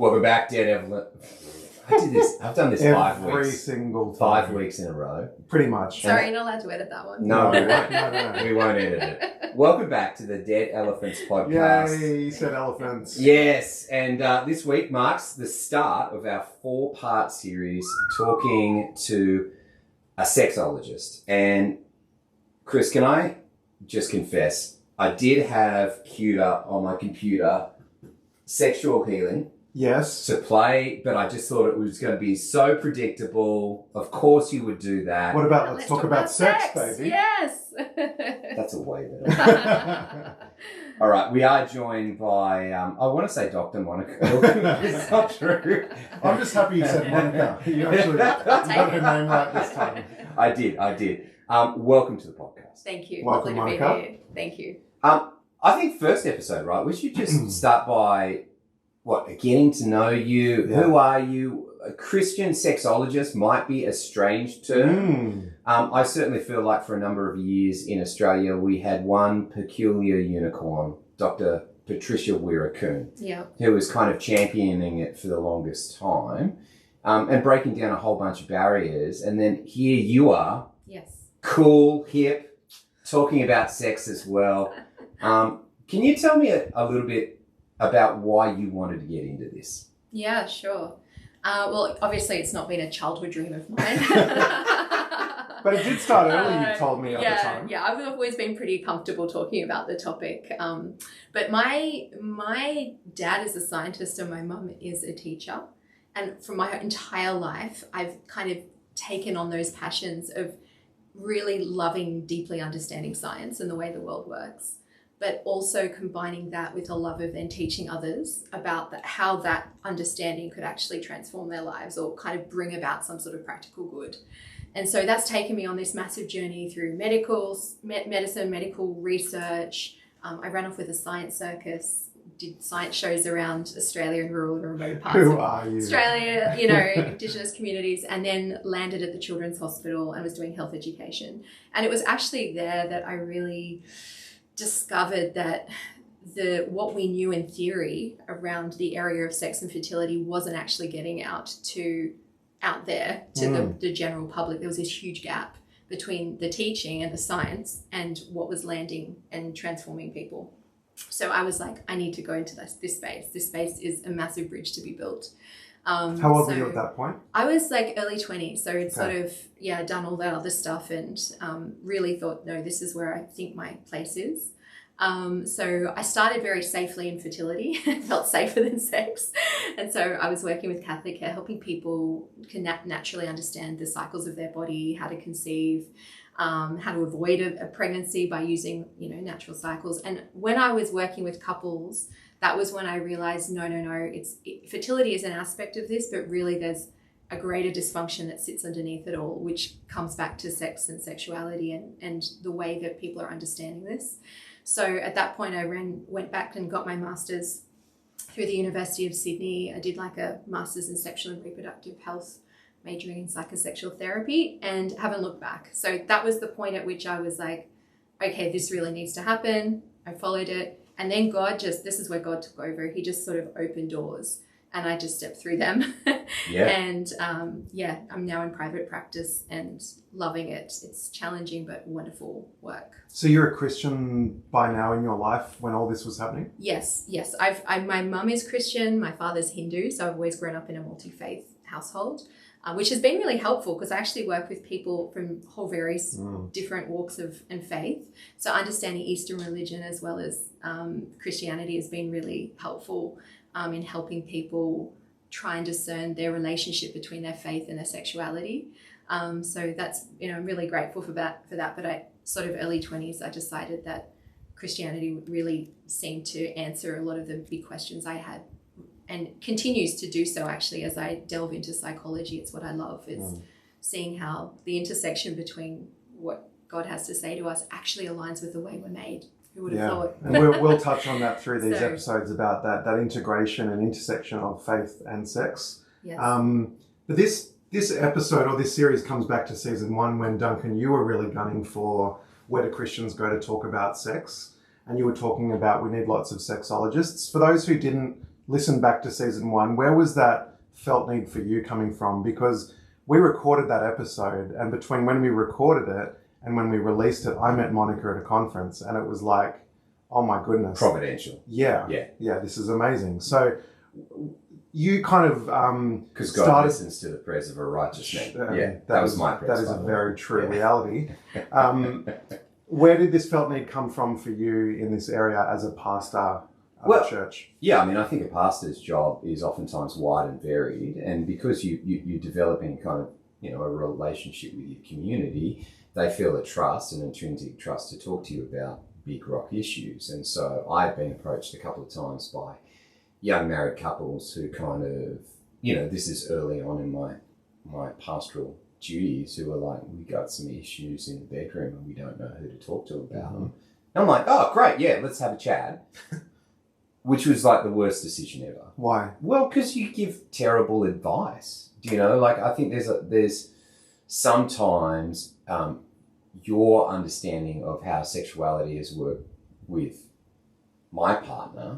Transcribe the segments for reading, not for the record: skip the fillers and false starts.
Welcome back, Dead Evelyn. I've done this 5 weeks. Every single time. 5 weeks in a row. Pretty much. Sorry, you're not allowed to edit that one. No, we won't. No. We won't edit it. Welcome back to the Dead Elephants podcast. Yay, you said elephants. Yes, and this week marks the start of our 4-part series talking to a sexologist. And Chris, can I just confess, I did have queued up on my computer sexual healing. Yes. To play, but I just thought it was going to be so predictable. Of course you would do that. What about let's talk about sex, baby? Yes. That's a way better. All right, we are joined by, I want to say Dr. Monica. It's not true. I'm just happy you said Monica. You actually got her name right this time. I did. Welcome to the podcast. Thank you. Welcome, Lovely to Monica. be here. Thank you. I think first episode, right? We should just start by getting to know you. Yeah. Who are you? A Christian sexologist might be a strange term. I certainly feel like for a number of years in Australia, we had one peculiar unicorn, Dr. Patricia Weir-Coon, who was kind of championing it for the longest time and breaking down a whole bunch of barriers. And then here you are, cool, hip, talking about sex as well. Can you tell me a little bit about why you wanted to get into this? Yeah, sure. Well, obviously it's not been a childhood dream of mine. But it did start early, you told me at the time. Yeah, I've always been pretty comfortable talking about the topic. But my dad is a scientist and my mum is a teacher. And for my entire life, I've kind of taken on those passions of really loving, deeply understanding science and the way the world works, but also combining that with a love of then teaching others about how that understanding could actually transform their lives or kind of bring about some sort of practical good. And so that's taken me on this massive journey through medicine, medical research. I ran off with a science circus, did science shows around Australia and rural and remote parts Who of are you? Australia, Indigenous communities, and then landed at the Children's Hospital and was doing health education. And it was actually there that I really discovered that what we knew in theory around the area of sex and fertility wasn't actually getting out there to the general public. There was this huge gap between the teaching and the science and what was landing and transforming people. So I was like, I need to go into this space. This space is a massive bridge to be built. How old were you at that point? I was like early 20s. So it's sort of, done all that other stuff and really thought, no, this is where I think my place is. So I started very safely in fertility, felt safer than sex. And so I was working with Catholic Care, helping people can naturally understand the cycles of their body, how to conceive, how to avoid a pregnancy by using, natural cycles. And when I was working with couples, that was when I realized, no, fertility is an aspect of this, but really there's a greater dysfunction that sits underneath it all, which comes back to sex and sexuality and the way that people are understanding this. So at that point, I went back and got my master's through the University of Sydney. I did like a master's in sexual and reproductive health, majoring in psychosexual therapy, and haven't looked back. So that was the point at which I was like, okay, this really needs to happen. I followed it. And then this is where God took over. He just sort of opened doors and I just stepped through them. And I'm now in private practice and loving it. It's challenging but wonderful work. So you're a Christian by now in your life when all this was happening? Yes. My mum is Christian, my father's Hindu, so I've always grown up in a multi-faith household, which has been really helpful because I actually work with people from whole various different walks and faith. So understanding Eastern religion as well as Christianity has been really helpful in helping people try and discern their relationship between their faith and their sexuality. So that's, I'm really grateful for that. But I sort of early 20s, I decided that Christianity really seemed to answer a lot of the big questions I had and continues to do so actually as I delve into psychology. It's what I love is seeing how the intersection between what God has to say to us actually aligns with the way we're made. Who would have thought? And we'll touch on that through these episodes about that integration and intersection of faith and sex. Yes. But this episode or this series comes back to season 1 when, Duncan, you were really gunning for where do Christians go to talk about sex, and you were talking about we need lots of sexologists. For those who didn't listen back to season 1, where was that felt need for you coming from? Because we recorded that episode, and between when we recorded it and when we released it, I met Monica at a conference, and it was like, oh my goodness. Providential. Yeah, this is amazing. So you kind of because God listens to the prayers of a righteous man. That was my prayer. That is a very true reality. Where did this felt need come from for you in this area as a pastor of a church? Yeah, I mean, I think a pastor's job is oftentimes wide and varied, and because you're developing kind of, you know, a relationship with your community, they feel a trust, an intrinsic trust to talk to you about big rock issues. And so I've been approached a couple of times by young married couples who kind of, you know, this is early on in my pastoral duties, who are like, we got some issues in the bedroom and we don't know who to talk to about them. And I'm like, oh, great, yeah, let's have a chat. Which was like the worst decision ever. Why? Well, because you give terrible advice. Do you know? Like, I think there's sometimes your understanding of how sexuality has worked with my partner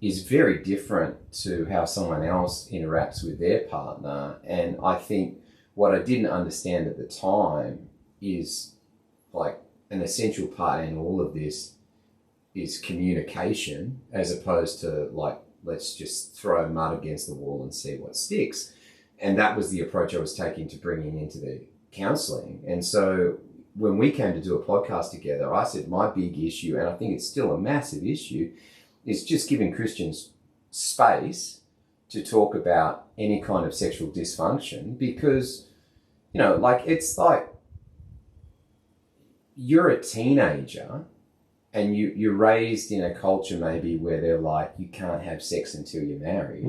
is very different to how someone else interacts with their partner. And I think what I didn't understand at the time is, like, an essential part in all of this is communication, as opposed to, like, let's just throw mud against the wall and see what sticks. And that was the approach I was taking to bringing into the counselling. And so when we came to do a podcast together, I said my big issue, and I think it's still a massive issue, is just giving Christians space to talk about any kind of sexual dysfunction, because, you know, like, it's like you're a teenager and you're raised in a culture maybe where they're like, you can't have sex until you're married.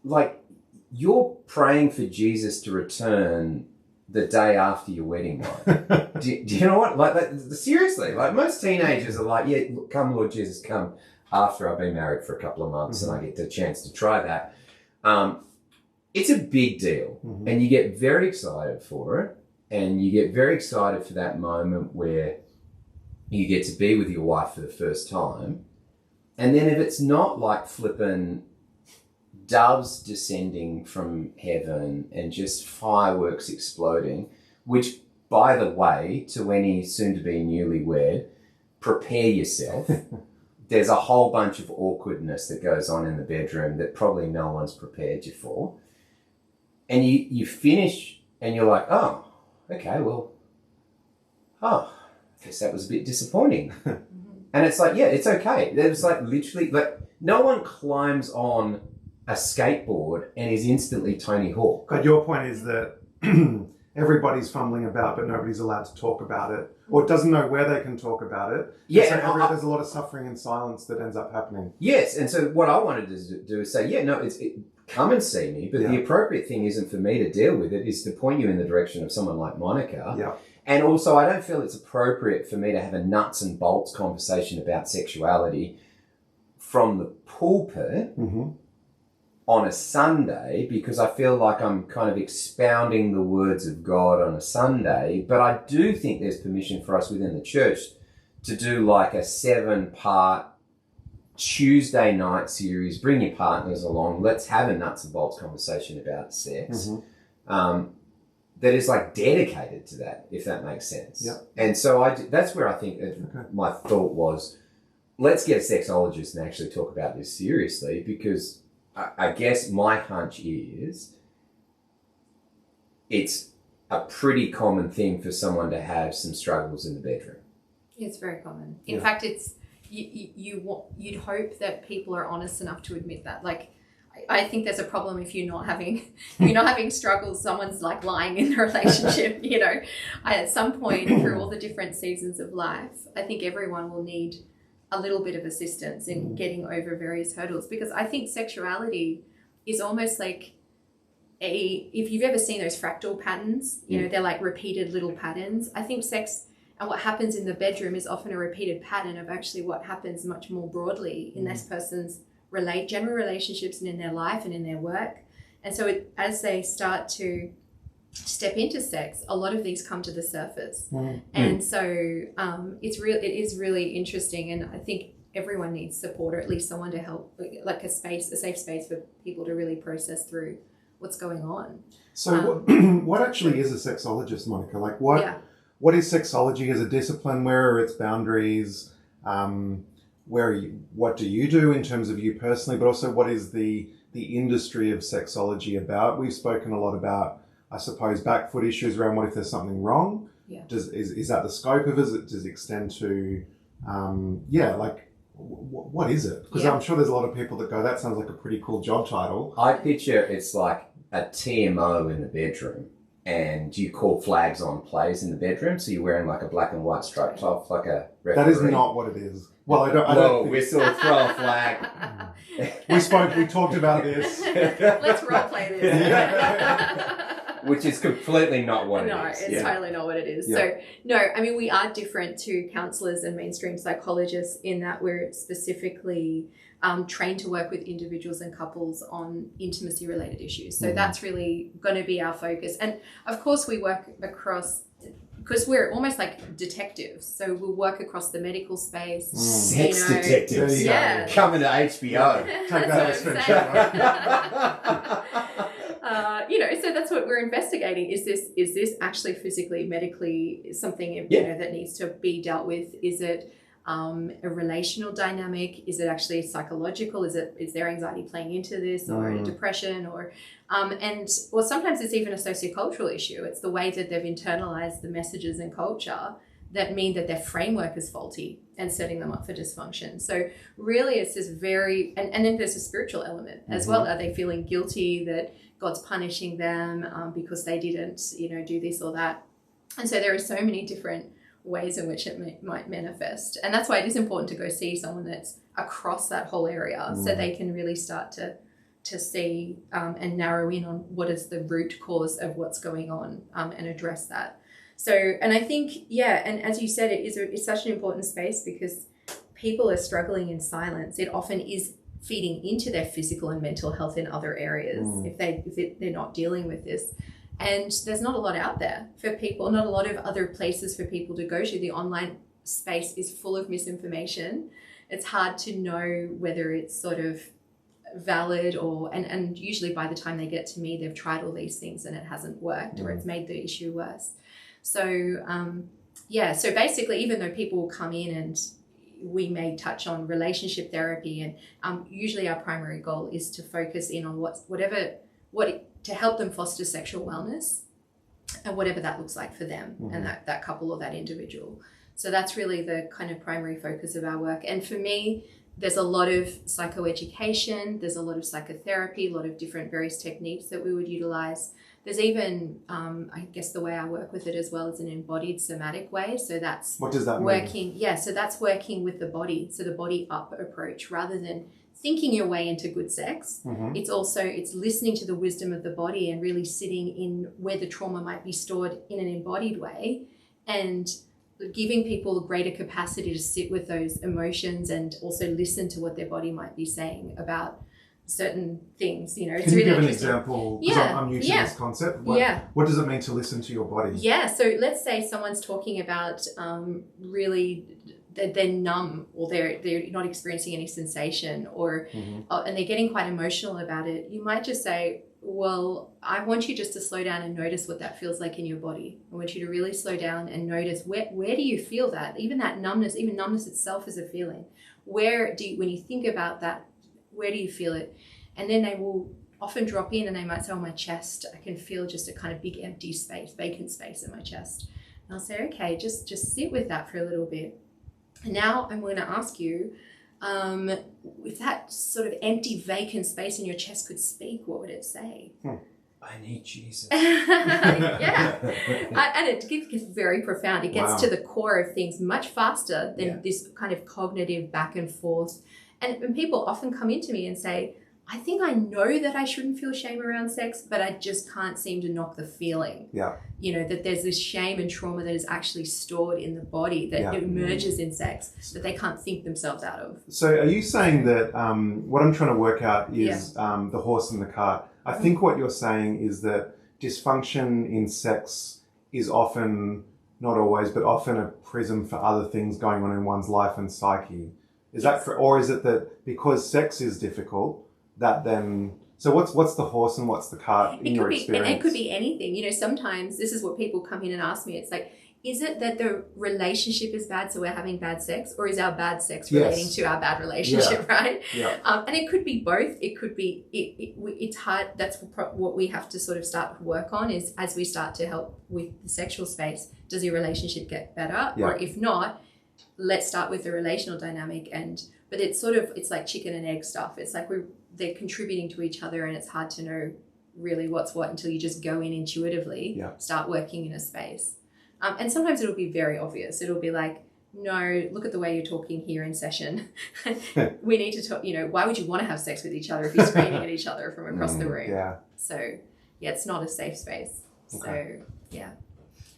Like, you're praying for Jesus to return the day after your wedding night. do you know what? Like, seriously, like, most teenagers are like, yeah, come Lord Jesus, come, after I've been married for a couple of months and I get the chance to try that. It's a big deal, and you get very excited for it, and you get very excited for that moment where you get to be with your wife for the first time. And then if it's not like flipping doves descending from heaven and just fireworks exploding, which, by the way, to any soon-to-be newlywed, prepare yourself. There's a whole bunch of awkwardness that goes on in the bedroom that probably no one's prepared you for. And you finish and you're like, oh, okay, well, I guess that was a bit disappointing. And it's like, yeah, it's okay. There's like literally, like, no one climbs on a skateboard and is instantly Tony Hawk. But your point is that everybody's fumbling about, but nobody's allowed to talk about it, or doesn't know where they can talk about it. Yeah, so there's a lot of suffering and silence that ends up happening. Yes, and so what I wanted to do is say, yeah, no, come and see me, but the appropriate thing isn't for me to deal with it, is to point you in the direction of someone like Monica. Yeah. And also, I don't feel it's appropriate for me to have a nuts and bolts conversation about sexuality from the pulpit on a Sunday, because I feel like I'm kind of expounding the words of God on a Sunday. But I do think there's permission for us within the church to do like a 7-part Tuesday night series. Bring your partners along. Let's have a nuts and bolts conversation about sex. That is like dedicated to that, if that makes sense. Yeah. And so that's where I think my thought was, let's get a sexologist and actually talk about this seriously, because I guess my hunch is it's a pretty common thing for someone to have some struggles in the bedroom. It's very common. In fact, it's you'd hope that people are honest enough to admit that. Like, I think there's a problem if you're not having struggles. Someone's like lying in the relationship. You know, at some point through all the different seasons of life, I think everyone will need a little bit of assistance in getting over various hurdles, because I think sexuality is almost like if you've ever seen those fractal patterns, you know, they're like repeated little patterns. I think sex and what happens in the bedroom is often a repeated pattern of actually what happens much more broadly in this person's general relationships and in their life and in their work. And so as they start to step into sex, a lot of these come to the surface. And so it is really interesting. And I think everyone needs support, or at least someone to help, like a safe space for people to really process through what's going on. So what actually is a sexologist, Monica? Like what is sexology as a discipline? Where are its boundaries? What do you do in terms of you personally, but also what is the industry of sexology about? We've spoken a lot about, I suppose, back foot issues around what if there's something wrong? Yeah. Is that the scope of it? Does it extend to, what is it? Because I'm sure there's a lot of people that go, that sounds like a pretty cool job title. I picture it's like a TMO in the bedroom, and you call flags on plays in the bedroom, so you're wearing like a black and white striped top, like a referee. That is not what it is. Well, I don't think... whistle, throw a flag. We talked about this. Let's role play this. Which is completely not what it is. No, it's totally not what it is. Yeah. So, no, I mean, we are different to counsellors and mainstream psychologists in that we're specifically trained to work with individuals and couples on intimacy-related issues. So that's really going to be our focus. And, of course, we work across... Because we're almost like detectives, so we'll work across the medical space. Sex detectives. Yeah. Coming to HBO. Take that as so that's what we're investigating. Is this actually physically, medically something that needs to be dealt with? Is it a relational dynamic? Is it actually psychological? Is there anxiety playing into this, or depression, or sometimes it's even a sociocultural issue. It's the way that they've internalized the messages and culture that mean that their framework is faulty and setting them up for dysfunction. So really it's this very, and then there's a spiritual element as well. Are they feeling guilty that God's punishing them because they didn't, do this or that? And so there are so many different ways in which it might manifest. And that's why it is important to go see someone that's across that whole area so they can really start to see and narrow in on what is the root cause of what's going on and address that. So, and I think, and as you said, it's such an important space because people are struggling in silence. It often is feeding into their physical and mental health in other areas if they're not dealing with this. And there's not a lot out there for people, not a lot of other places for people to go to. The online space is full of misinformation. It's hard to know whether it's sort of valid and usually by the time they get to me, they've tried all these things and it hasn't worked or it's made the issue worse. So, so basically, even though people will come in and we may touch on relationship therapy and usually our primary goal is to focus in on to help them foster sexual wellness and whatever that looks like for them and that couple or that individual. So that's really the kind of primary focus of our work. And for me, there's a lot of psychoeducation, there's a lot of psychotherapy, a lot of different various techniques that we would utilize. There's even, I guess the way I work with it as well is an embodied somatic way. So that's what does that mean? Yeah, so that's working with the body. So the body up approach rather than thinking your way into good sex. It's listening to the wisdom of the body and really sitting in where the trauma might be stored in an embodied way and giving people greater capacity to sit with those emotions and also listen to what their body might be saying about certain things. It's Can really you give an example? I'm new to this concept. What does it mean to listen to your body? Yeah, so let's say someone's talking about really they're numb or they're not experiencing any sensation or and they're getting quite emotional about it. You might just say, well, I want you just to slow down and notice what that feels like in your body. I want you to really slow down and notice where do you feel that? Even that numbness, even numbness itself is a feeling. When you think about that, where do you feel it? And then they will often drop in and they might say, my chest, I can feel just a kind of big empty space, vacant space in my chest. And I'll say, okay, just sit with that for a little bit. And now I'm going to ask you, if that sort of empty, vacant space in your chest could speak, what would it say? I need Jesus. And it gets very profound. It gets to the core of things much faster than this kind of cognitive back and forth. And people often come into me and say, I think I know that I shouldn't feel shame around sex, but I just can't seem to knock the feeling. Yeah. That there's this shame and trauma that is actually stored in the body that emerges in sex that they can't think themselves out of. So are you saying that what I'm trying to work out is the horse and the cart? I think what you're saying is that dysfunction in sex is often, not always, but often a prism for other things going on in one's life and psyche. Is that or is it that because sex is difficult, that then... So what's the horse and what's the cart in your experience? And it could be anything. You know, sometimes this is what people come in and ask me. It's like, is it that the relationship is bad, so we're having bad sex, or is our bad sex relating to our bad relationship, right? Yeah. And it could be both. It could be, it's hard. That's what we have to sort of start to work on is as we start to help with the sexual space, does your relationship get better? Yeah. Or if not, let's start with the relational dynamic. But it's sort of, it's like chicken and egg stuff. It's like they're contributing to each other and it's hard to know really what's what until you just go in intuitively, start working in a space. And sometimes it'll be very obvious. It'll be like, no, look at the way you're talking here in session. We need to talk, you know, why would you want to have sex with each other if you're screaming at each other from across the room? Yeah. So, yeah, it's not a safe space. Okay. So, yeah.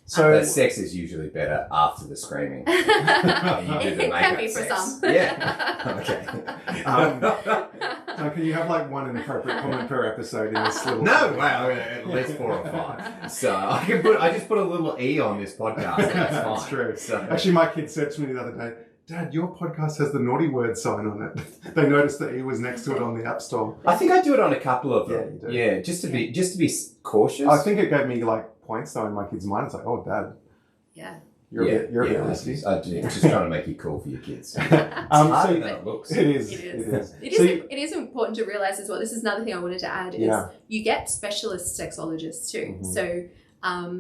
So the sex is usually better after the screaming. It can be for some. Yeah. Okay. So can you have like one inappropriate comment per episode in this little... No, well, at least 4 or 5. So I just put a little E on this podcast. And that's fine. That's true. So. Actually, my kid said to me the other day, Dad, your podcast has the naughty word sign on it. They noticed that E was next to it on the App Store. I think I do it on a couple of them. Yeah, you do. Yeah, just to be cautious. I think it gave me like points though in my kid's mind. It's like, oh, Dad. Yeah. You're a bit risky. I do. Just trying to make you cool for your kids. So harder than it looks. It is. It is important to realise as well. This is another thing I wanted to add is you get specialist sexologists too. Mm-hmm. So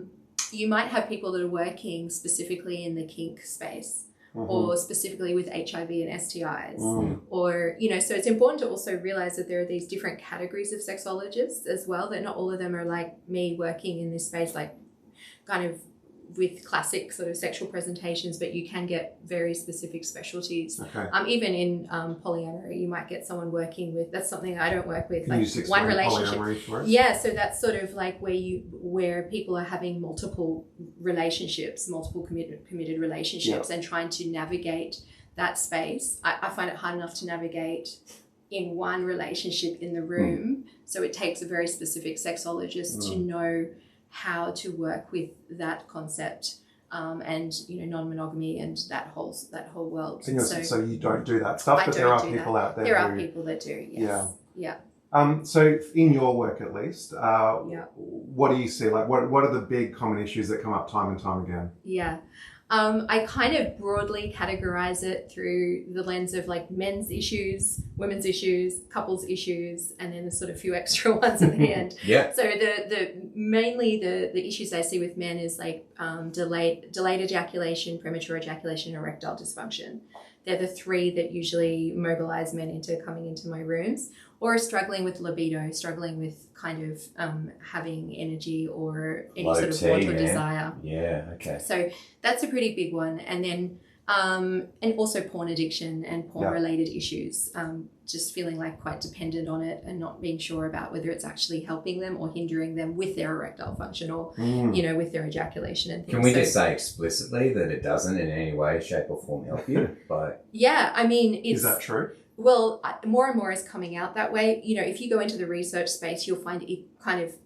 you might have people that are working specifically in the kink space. Mm-hmm. Or specifically with HIV and STIs, or, you know, so it's important to also realize that there are these different categories of sexologists as well, that not all of them are like me working in this space, like kind of with classic sort of sexual presentations, but you can get very specific specialties. Okay. Even in polyamory, you might get someone working with, that's something I don't work with, Can like you just one explain relationship. polyamory for us? Yeah, so that's sort of like where people are having multiple relationships, multiple committed relationships, and trying to navigate that space. I find it hard enough to navigate in one relationship in the room, so it takes a very specific sexologist to know how to work with that concept, and, you know, non-monogamy and that whole world. So you don't do that stuff, but there are people out there. There are people that do. Yes. Yeah. So in your work, at least, what do you see? Like, what are the big common issues that come up time and time again? Yeah. I kind of broadly categorize it through the lens of like men's issues, women's issues, couples issues, and then the sort of few extra ones at the end. Yeah. So mainly the issues I see with men is like delayed ejaculation, premature ejaculation, and erectile dysfunction. They're the 3 that usually mobilize men into coming into my rooms, or struggling with libido, struggling with kind of having energy or any sort of want or desire. Yeah, okay. So that's a pretty big one. And then, and also porn addiction and porn-related issues, just feeling like quite dependent on it and not being sure about whether it's actually helping them or hindering them with their erectile function or, you know, with their ejaculation and things. Can we just say explicitly that it doesn't in any way, shape or form help you? Yeah, I mean, is that true? Well, more and more is coming out that way. You know, if you go into the research space, you'll find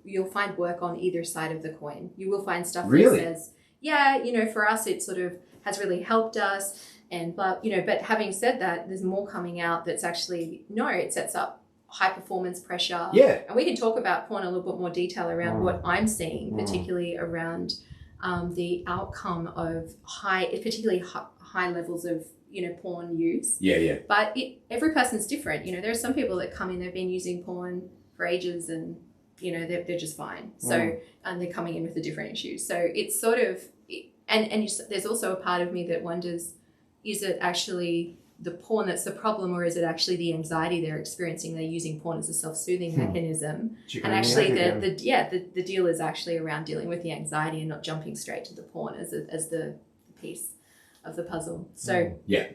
you'll find work on either side of the coin. You will find stuff that says, yeah, you know, for us, it sort of has really helped us and blah, you know, but having said that, there's more coming out that's actually, no, it sets up high performance pressure. Yeah. And we can talk about porn in a little bit more detail around what I'm seeing, particularly around the outcome of particularly high levels of, you know, porn use. Yeah. But every person's different. You know, there are some people that come in, they've been using porn for ages and, you know, they're just fine. So, and they're coming in with the different issues. So it's sort of, and there's also a part of me that wonders, is it actually the porn that's the problem, or is it actually the anxiety they're experiencing? They're using porn as a self-soothing mechanism. And actually the deal is actually around dealing with the anxiety and not jumping straight to the porn as the piece of the puzzle. So yeah.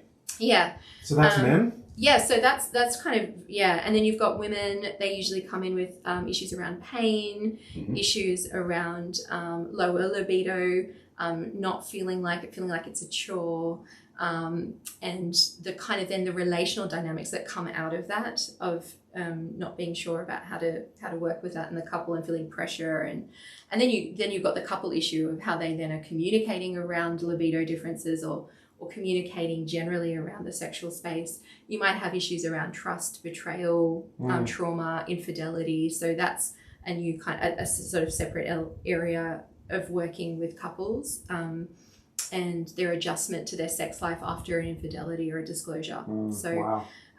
So that's men? Yeah, so that's kind of, and then you've got women. They usually come in with issues around pain, issues around lower libido, not feeling like it's a chore, and the kind of then the relational dynamics that come out of that, of not being sure about how to work with that in the couple and feeling pressure, and then you've got the couple issue of how they then are communicating around libido differences or or communicating generally around the sexual space. You might have issues around trust, betrayal, trauma, infidelity. So that's a new a sort of separate area of working with couples and their adjustment to their sex life after an infidelity or a disclosure.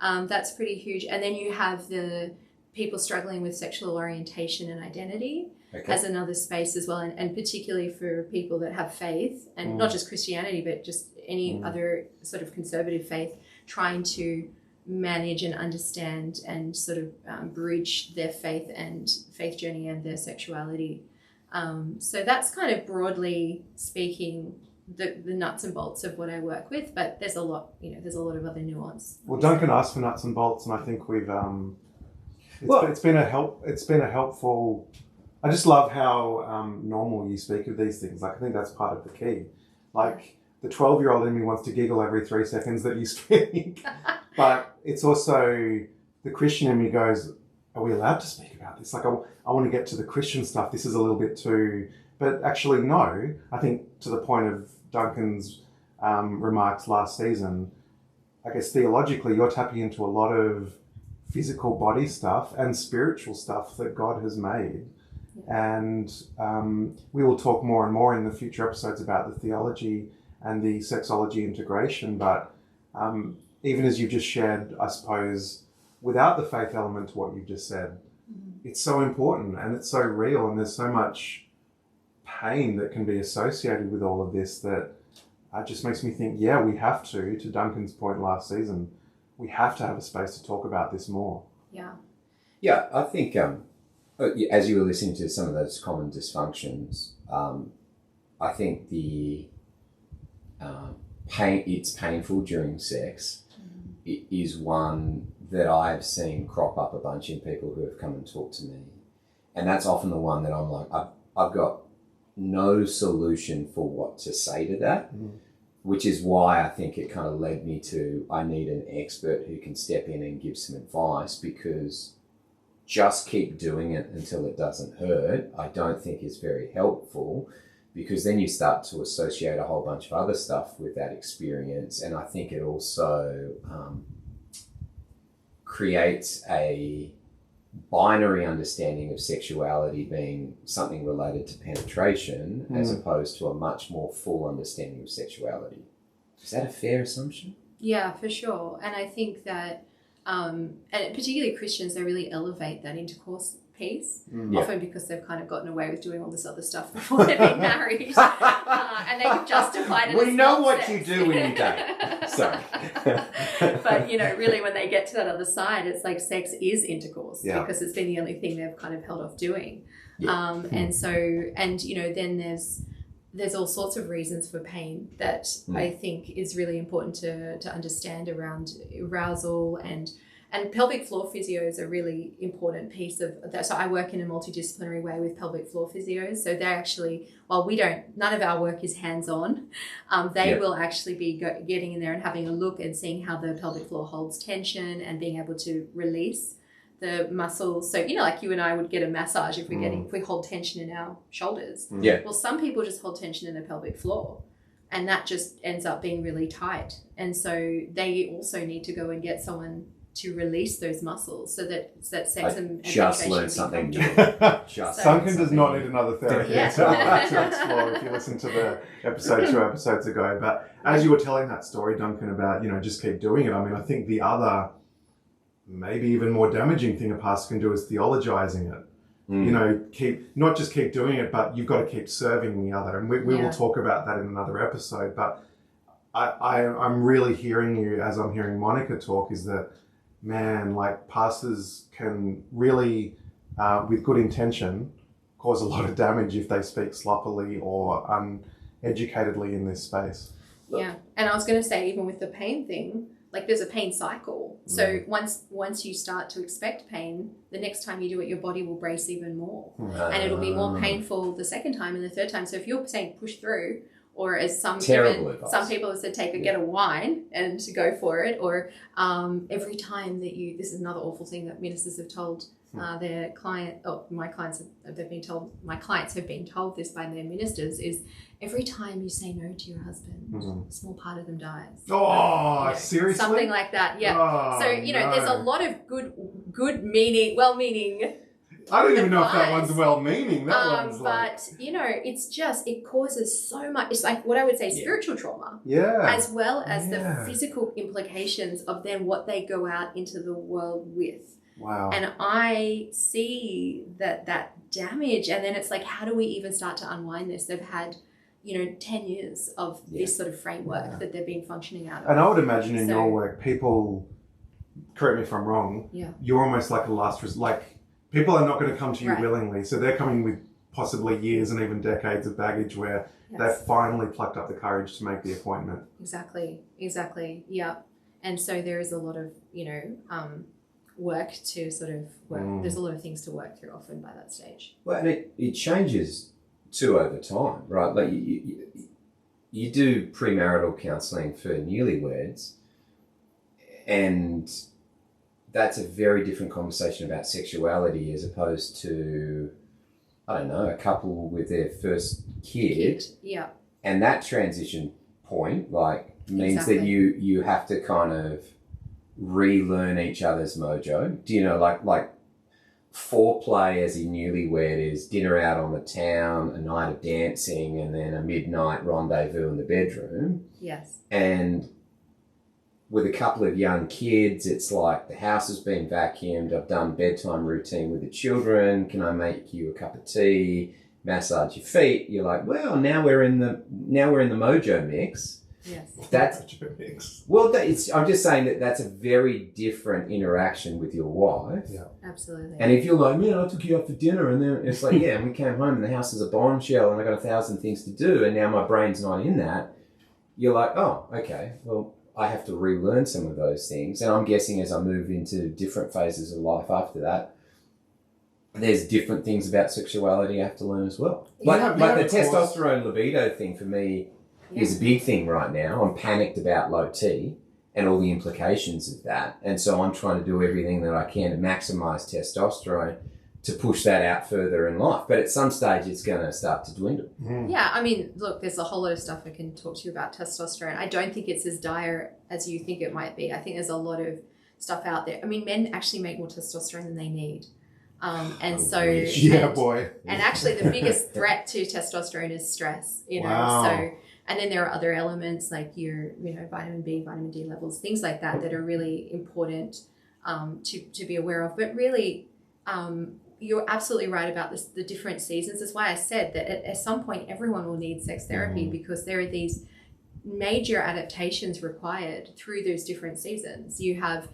That's pretty huge. And then you have the people struggling with sexual orientation and identity as another space as well, and particularly for people that have faith, and not just Christianity, but just any other sort of conservative faith, trying to manage and understand and sort of bridge their faith journey and their sexuality. So that's kind of broadly speaking the nuts and bolts of what I work with, but there's a lot of other nuance. Well, Duncan asked for nuts and bolts, and I think we've it's been a helpful. I just love how normal you speak of these things. Like, I think that's part of the key. Like, the 12-year-old in me wants to giggle every 3 seconds that you speak, but it's also the Christian in me goes, are we allowed to speak about this? Like, I want to get to the Christian stuff. This is a little bit too, but actually no. I think to the point of Duncan's remarks last season, I guess theologically you're tapping into a lot of physical body stuff and spiritual stuff that God has made. And we will talk more and more in the future episodes about the theology and the sexology integration. But even as you've just shared, I suppose, without the faith element to what you've just said, it's so important and it's so real, and there's so much pain that can be associated with all of this that just makes me think, yeah, we have to Duncan's point last season, we have to have a space to talk about this more. Yeah, I think as you were listening to some of those common dysfunctions, I think the it's painful during sex is one that I've seen crop up a bunch in people who have come and talked to me. And that's often the one that I'm like, I've got no solution for what to say to that, which is why I think it kind of led me to, I need an expert who can step in and give some advice, because just keep doing it until it doesn't hurt, I don't think is very helpful, because then you start to associate a whole bunch of other stuff with that experience. And I think it also creates a binary understanding of sexuality being something related to penetration as opposed to a much more full understanding of sexuality. Is that a fair assumption? Yeah, for sure. And I think that, and particularly Christians, they really elevate that intercourse piece, often because they've kind of gotten away with doing all this other stuff before they've been married, and they've justified it. We know what you do when you date. Sorry. But, really when they get to that other side, it's like sex is intercourse because it's been the only thing they've kind of held off doing. And so, then there's all sorts of reasons for pain that I think is really important to understand around arousal, and pelvic floor physio is a really important piece of that. So I work in a multidisciplinary way with pelvic floor physios. So they actually, while none of our work is hands-on, they will actually be getting in there and having a look and seeing how the pelvic floor holds tension and being able to release the muscles. So, like you and I would get a massage if we hold tension in our shoulders. Well, some people just hold tension in the pelvic floor, and that just ends up being really tight. And so they also need to go and get someone to release those muscles so that sex and just learned something new. Duncan does not need another therapy to explore if you listen to the episode 2 episodes ago. But as you were telling that story, Duncan, about, just keep doing it. I mean, I think the other, maybe even more damaging thing a pastor can do is theologizing it. Keep doing it, but you've got to keep serving the other. And we will talk about that in another episode. But I'm really hearing you, as I'm hearing Monica talk, is that, man, like, pastors can really, with good intention, cause a lot of damage if they speak sloppily or uneducatedly in this space. Yeah. And I was going to say, even with the pain thing, like, there's a pain cycle. So once you start to expect pain, the next time you do it, your body will brace even more. And it'll be more painful the second time and the third time. So if you're saying push through, or as some people have said, get a wine and to go for it, or every time that this is another awful thing that ministers have told my clients have been told this by their ministers, is every time you say no to your husband, a small part of them dies. Oh, seriously? Something like that, yeah. Oh, so, there's a lot of well-meaning I don't even know if advice. that one's well-meaning. That one's like... But, it causes so much. It's like what I would say spiritual trauma. Yeah. As well as the physical implications of then what they go out into the world with. Wow. And I see that damage, and then it's like, how do we even start to unwind this? They've had, 10 years of this sort of framework that they've been functioning out of. And I would imagine in your work, people, correct me if I'm wrong, you're almost like a last resort. Like, people are not going to come to you willingly. So they're coming with possibly years and even decades of baggage where they've finally plucked up the courage to make the appointment. Exactly. Yeah. And so there is a lot of, work to sort of work. There's a lot of things to work through often by that stage. Well, and it changes too over time, right? Like you do premarital counselling for newlyweds, and that's a very different conversation about sexuality as opposed to, I don't know, a couple with their first kid. Yeah. And that transition point, means that you have to kind of relearn each other's mojo. Do you know, like foreplay as a newlywed is dinner out on the town, a night of dancing, and then a midnight rendezvous in the bedroom. Yes. And with a couple of young kids, it's like the house has been vacuumed, I've done bedtime routine with the children, can I make you a cup of tea, massage your feet? You're like, well, now we're in the mojo mix. Yes. That's mojo mix. Well, I'm just saying that's a very different interaction with your wife. Yeah. Absolutely. And if you're like, man, I took you out for dinner, and then it's like, and we came home and the house is a bombshell and I got 1,000 things to do and now my brain's not in that, you're like, oh, okay, well, I have to relearn some of those things. And I'm guessing as I move into different phases of life after that, there's different things about sexuality I have to learn as well. Like the testosterone libido thing for me is a big thing right now. I'm panicked about low T and all the implications of that. And so I'm trying to do everything that I can to maximize testosterone to push that out further in life. But at some stage, it's going to start to dwindle. Yeah, I mean, look, there's a whole lot of stuff I can talk to you about testosterone. I don't think it's as dire as you think it might be. I think there's a lot of stuff out there. I mean, men actually make more testosterone than they need. Boy. And actually the biggest threat to testosterone is stress, Wow. So, and then there are other elements like your, vitamin B, vitamin D levels, things like that are really important to be aware of. But really, you're absolutely right about this, the different seasons. That's why I said that at some point everyone will need sex therapy because there are these major adaptations required through those different seasons. You have,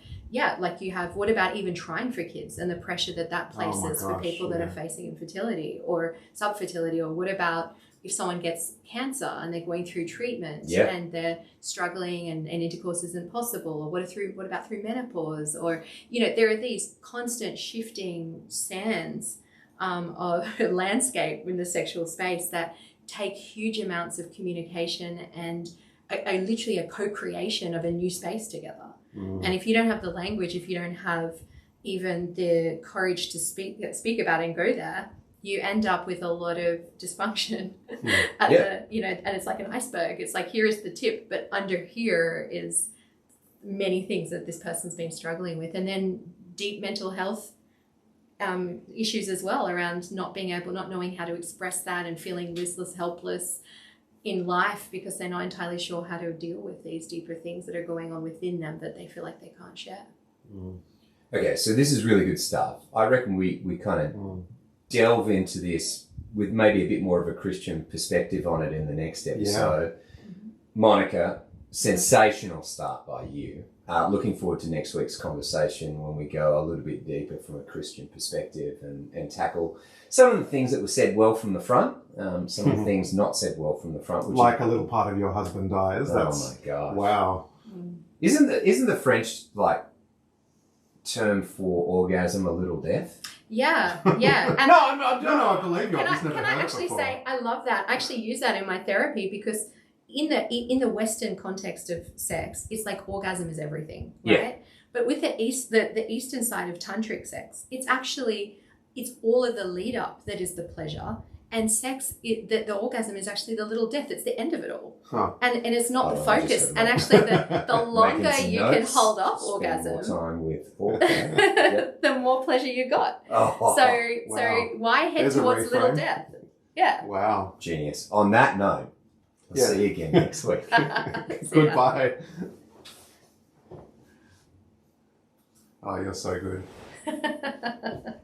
what about even trying for kids and the pressure that places for people that are facing infertility or subfertility? Or what about if someone gets cancer and they're going through treatment and they're struggling and intercourse isn't possible? Or what about through menopause? Or, there are these constant shifting sands of landscape in the sexual space that take huge amounts of communication and literally a co-creation of a new space together. And if you don't have the language, if you don't have even the courage to speak about it and go there, you end up with a lot of dysfunction and it's like an iceberg. It's like, here is the tip, but under here is many things that this person's been struggling with. And then deep mental health issues as well around not knowing how to express that and feeling listless, helpless in life because they're not entirely sure how to deal with these deeper things that are going on within them that they feel like they can't share. Okay, so this is really good stuff. I reckon we kind of delve into this with maybe a bit more of a Christian perspective on it in the next episode. Monica, sensational start by you. Looking forward to next week's conversation when we go a little bit deeper from a Christian perspective and tackle some of the things that were said well from the front, some of the things not said well from the front. Which like a little part of your husband dies. Oh my God. Wow. Isn't the French term for orgasm a little death? Yeah. And I believe you. Can I actually say I love that. I actually use that in my therapy because in the Western context of sex, it's like orgasm is everything, right? Yeah. But with the Eastern side of tantric sex, it's all of the lead up that is the pleasure, and sex, the orgasm is actually the little death. It's the end of it all, and it's not the focus. And actually, the longer you can hold off orgasm, more time with foreplay. Yep. the more pleasure you got. Wow. So why head There's a towards little reframe. death? Yeah. Wow. Genius. On that note, we'll Yeah. see you again next week. See ya. Goodbye. Oh, you're so good.